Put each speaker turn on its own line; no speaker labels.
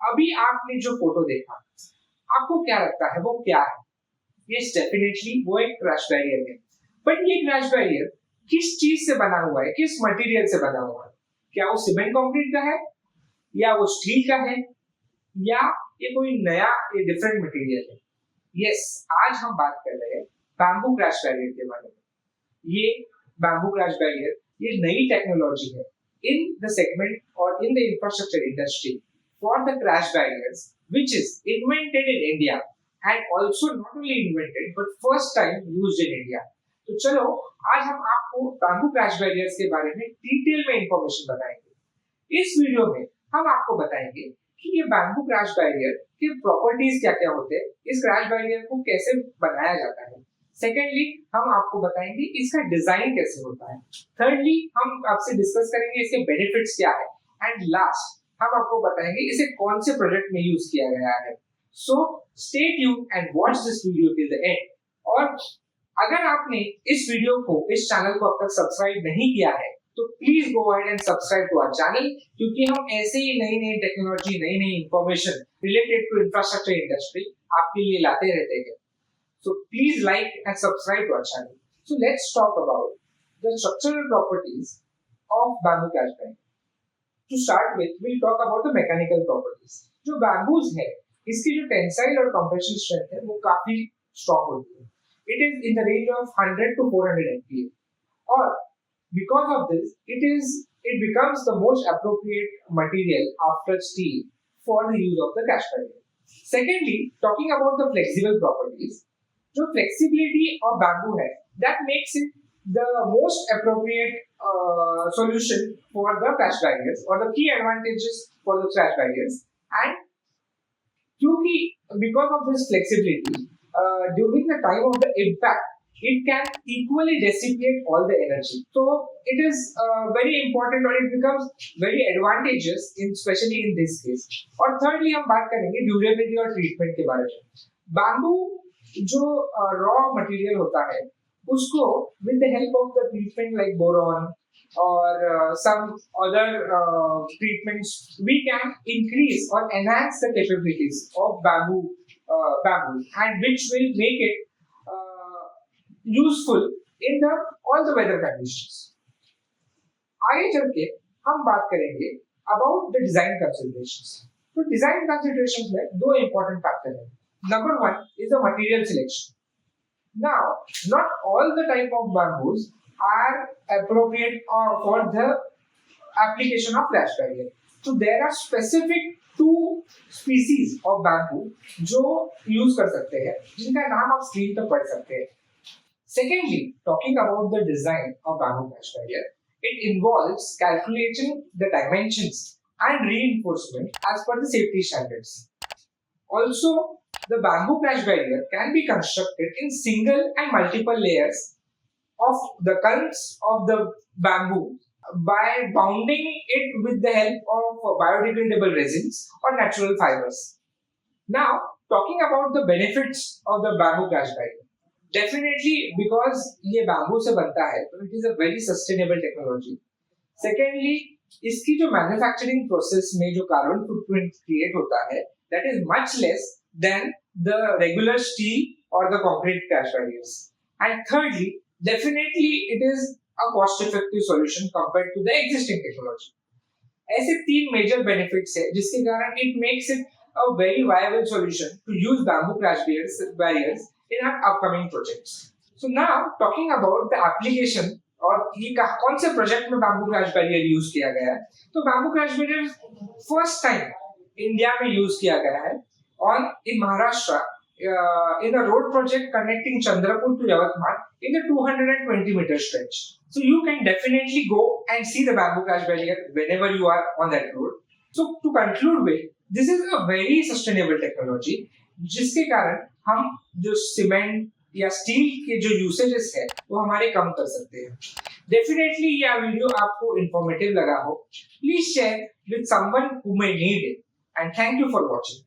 अभी आपने जो फोटो देखा, आपको क्या लगता है वो क्या है? यस, डेफिनेटली वो एक क्रैश बैरियर है। बट ये क्रैश बैरियर किस चीज से बना हुआ है, किस मटेरियल से बना हुआ है? क्या वो सीमेंट कंक्रीट का है, या वो स्टील का है, या ये कोई नया ये डिफरेंट मटेरियल है? यस, आज हम बात कर रहे हैं बैम्बू क्रैश बैरियर के बारे में। ये बैम्बू क्रैश बैरियर ये नई टेक्नोलॉजी है इन द सेगमेंट और in the infrastructure industry for the crash barriers, which is invented in India and also not only invented but first time used in India. तो चलो आज हम आपको bamboo crash barriers के बारे में डिटेल में इंफॉर्मेशन बताएंगे। इस वीडियो में हम आपको बताएंगे कि ये बैम्बू क्रैश बैरियर के प्रॉपर्टीज क्या क्या होते हैं, इस क्रैश बैरियर को कैसे बनाया जाता है। सेकेंडली हम आपको बताएंगे इसका डिजाइन कैसे होता है। थर्डली हम आपसे डिस्कस करेंगे इसके बेनिफिट्स क्या है, एंड लास्ट हम आपको बताएंगे इसे कौन से प्रोजेक्ट में यूज किया गया है। So stay tuned and watch this video till the end. और अगर आपने इस वीडियो को, इस चैनल को अब तक सब्सक्राइब नहीं किया है तो please go ahead and subscribe to our channel, क्योंकि हम ऐसे ही नई नई टेक्नोलॉजी, नई नई information related to infrastructure industry आपके लिए लाते रहते हैं। So please like and subscribe to our channel. So let's talk about the structural properties of bamboo crash barrier. To start with, we'll talk about the mechanical properties. जो bamboos है, इसकी जो tensile और कंप्रेशन स्ट्रेंथ है वो काफी strong होती है। It is in the range of 100 to 400 MPa. और because of this, it becomes the most appropriate material after steel for the use of the crash barrier. Secondly, talking about the flexible properties, जो flexibility of bamboo है, that makes it the most appropriate solution for the crash barriers, or the key advantages for the crash barriers. And क्योंकि because of this flexibility, during the time of the impact, it can equally dissipate all the energy. So it is very important, or it becomes very advantageous, especially in this case. और thirdly हम बात करेंगे durability और treatment के बारे में। Bamboo जो raw material होता है उसको with the help of the treatment like boron or some other treatments, we can increase or enhance the capabilities of bamboo and which will make it useful in the all the weather conditions. आगे चल के हम बात करेंगे about the design considerations. तो design considerations में दो important factor हैं. Number one is the material selection. Now, not all the type of bamboos are appropriate for the application of crash barrier. So there are specific two species of bamboo जो use कर सकते हैं, जिनका नाम आप screen पर पढ़ सकते हैं. Secondly, talking about the design of bamboo crash barrier, it involves calculating the dimensions and reinforcement as per the safety standards. Also, the bamboo crash barrier can be constructed in single and multiple layers of the culms of the bamboo by bounding it with the help of biodegradable resins or natural fibers. Now, talking about the benefits of the bamboo crash barrier. Definitely, because ये bamboo से बनता है, so it is a very sustainable technology. Secondly, इसकी जो manufacturing process में जो carbon footprint create होता है, that is much less than the regular steel or the concrete crash barriers. And thirdly, definitely it is a cost-effective solution compared to the existing technology. ऐसे तीन major benefits है जिसके कारण it makes it a very viable solution to use bamboo crash barriers in our upcoming projects. So now talking about the application और ये कौन से project में बैम्बू क्रैश बैरियर यूज किया गया है, तो bamboo crash barrier first time India में यूज किया गया है on in Maharashtra in a road project connecting Chandrapur to Yavatmal in the 220 meter stretch. So you can definitely go and see the bamboo crash barrier whenever you are on that road. So to conclude with, this is a very sustainable technology जिसके कारण हम जो cement या steel के जो usages है वो हमारे कम कर सकते हैं. डेफिनेटली यह वीडियो आपको इंफॉर्मेटिव लगा हो, please share with someone who may need it, and thank you for watching.